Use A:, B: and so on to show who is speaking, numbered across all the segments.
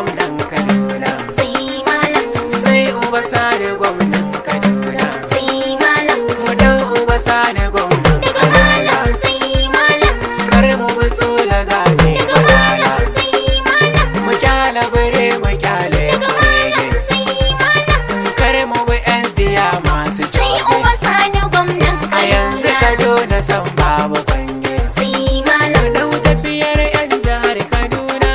A: gwamnan Kaduna.
B: sai malam,
A: Sai Uba Sani gwamnan Kaduna.
B: sai malam,
A: Mu dau Uba Sani gwamnan
B: daga malam sai malam,
A: kar mu bi Sula zabe
B: daga malam sai malam,
A: mu kyale bire mu kyale
B: daga malam sai malam,
A: kar mu bi 'yan siya masu
B: sai
A: coge.
B: Uba Sani gwamnan
A: A yanzu Kaduna san babu kwange.
B: sai malam,
A: Dau tafiyar 'yan jihar Kaduna.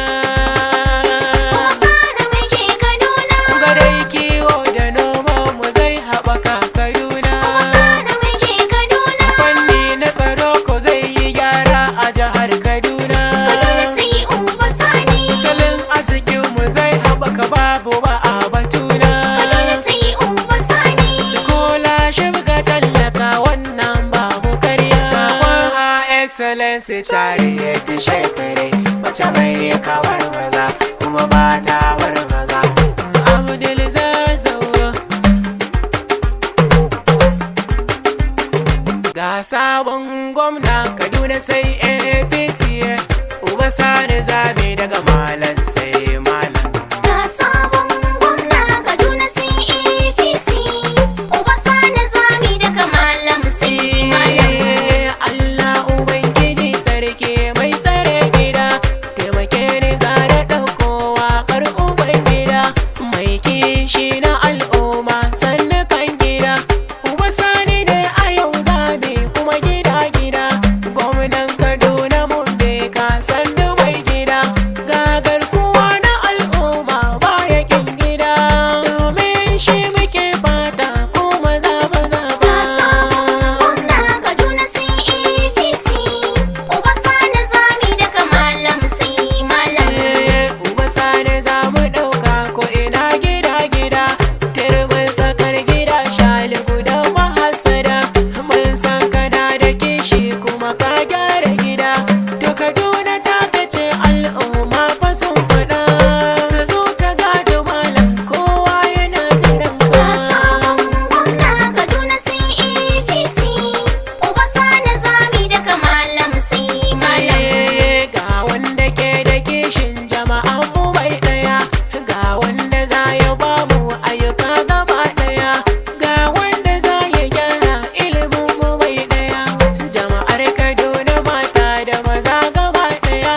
B: Uba Sani muke Kaduna,
A: Ga dai kiwo da noma mu zai haɓaka Kaduna.
B: Uba Sani muke Kaduna,
A: Fanni na tsaro ko zai yi gyara a jihar Kaduna.
B: Kaduna sai Uba Sani,
A: Tattalin arzikin mu zai haɓaka babu ba a batuna.
B: Kaduna sai Uba Sani,
A: Sikola shibga tallaka wannan babu karya. Sakon ha excellency tare yadda shekare mace mai kawar maza kuma ba ta war maza. Abdul Zazzau ga sabon gwamna Kaduna sai APC. Uba Sani zabe daga malam sai malam.
B: ga sabon gwamna Kaduna sai APC, Uba Sani zami daga malam sai malam,
A: Allah Ubangiji sarki mai tsare gida, taimake ni zare ɗauko waƙar Ubangida, mai kishi na al'umma sannu kan gida. Uba Sani ne a yau zabe kuma gida gida, gwamnan Kaduna mun beka sannu mai gida, gagar kuwa na al'umma baya kin gida, domin shi muke fata kuma zaba
B: ga
A: zaba.
B: sabon gwamna Kaduna sai APC, Uba Sani zami daga malam sai malam,
A: Uba Sani za mu ɗauka ko ina gida gida, turmin tsakar gida shali guda mahasada, mun san kana da kishi kuma ka gyara gida, to Kaduna ta kace al'umma fa sun faɗa, zo ka gaji malam kowa yana jiran
B: ga
A: ka.
B: sabon gwamna Kaduna sai APC, Uba Sani zami daga malam sai malam,
A: Ga wanda ke da kishin jama'an mu bai daya, ga wanda za ya ba mu ayyuka gaba daya, ga wanda za ya gyara ilimin mu bai daya, jama'ar Kaduna mata da maza gaba daya,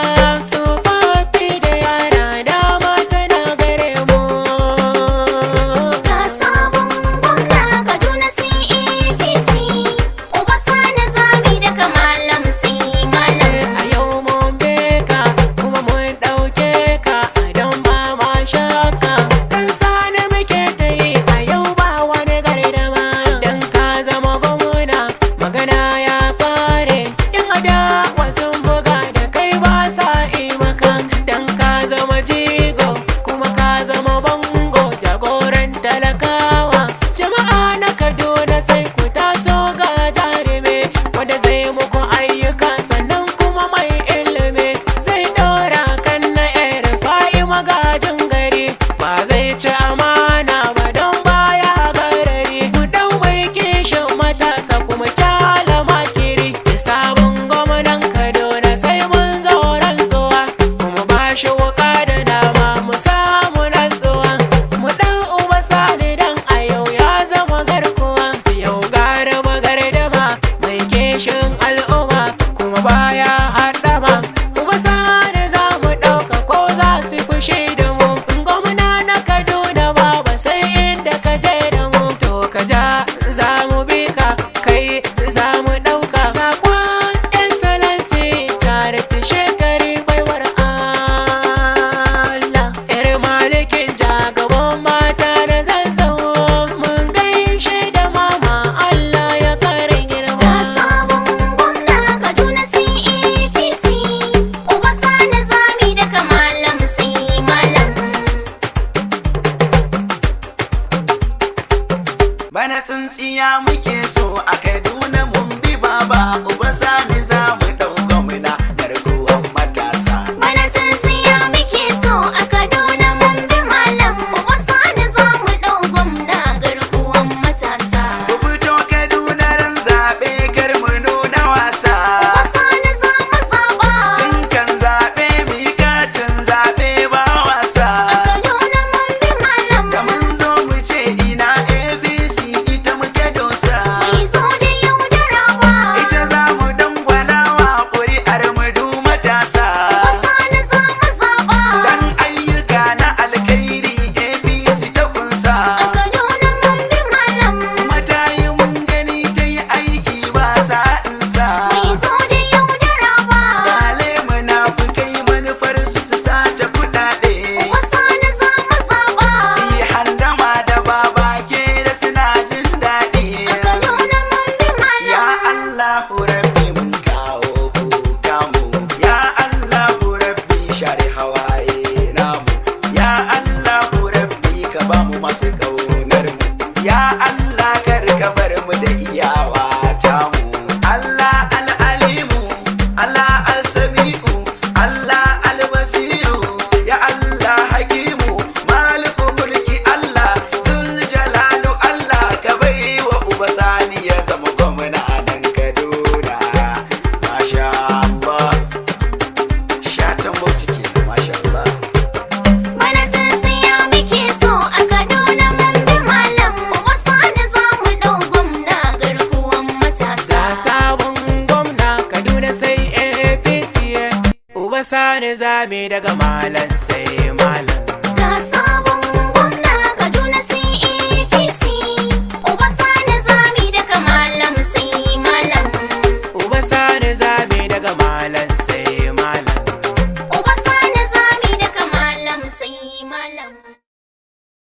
A: tsofaffi da yara dama tana gare mu.
B: ga sabon gwamna Kaduna sai APC, Uba Sani zami daga malam sai malam,
A: A yau mun beka kuma mun ɗauke ka don ba ma shakka. Dan Sani muke ta yi a yau ba wani gardama. Dan ka zama gwamna magana ya kare. In adawa sun buga da kai ba sa yi maka. Dan ka zama jigo kuma ka zama bango jagoran talakawa. Jama'a na Kaduna sai ku taso ga jarumi wanda zai muku ayyuka sannan kuma mai ilimi zai ɗora kan na yar fa'i magajin gari ba zai ci amana ba don baya garari ku ɗau mai kishin matasa kuma kyala makiri sabon gwamnan Kaduna sai mun zauren zuwa kuma ba shi wuka da nama mu samu nutsuwa mu ɗau Uba Sani dan a yau ya zama garkuwa yau gara magardama mai kishin al'umma kuma baya haɗama Uba Sani za mu ɗauka ko za su fushi da mu gwamna na Kaduna baba sai inda ka je da mu to ka ja za mu bi ka kai za mu ɗauka sakon excellency tare ta shekari baiwar Allah yar malikin jagaban mata da Zazzau mun gaishe da mama Allah ya kare girma.
B: ga sabon gwamna Kaduna sai APC, Uba Sani zami daga malam sai malam,
C: Bana tsintsiya muke so a Kaduna mun bi baba Uba Sani za mu ɗau gwamna garkuwan matasa.
B: bana tsintsiya muke so a Kaduna mun bi malam, Uba Sani za mu ɗau gwamna garkuwan matasa,
C: Ku fito Kaduna ran zaɓe kar mu nuna wasa.
B: Uba Sani za mu zaɓa,
C: Tun kan zaɓe mi katin zaɓe ba wasa.
B: a
C: masu ƙaunar mu. Ya Allah kar ka bar mu da iyawa tamu. Allah al-alimu, Allah al-sami'u, Allah al-basiru, ya Allah hakimu, maliku mulki Allah, zul jalalu Allah, ka bai wa uba Sani ya zama gwamna a nan Kaduna. Masha Allah, shatan bauchi kenan, masha Allah.
B: Bana tsintsiya muke so a Kaduna mun bi malam Uba Sani za mu ɗau gwamna garkuwan matasa.
A: Ga sabon gwamna Kaduna sai APC, Uba Sani zame daga malam sai malam.
B: Ga sabon gwamna Kaduna sai APC, Uba Sani zami daga malam sai malam.
A: Uba Sani zame daga malam sai malam.
B: Uba Sani zami daga malam sai malam.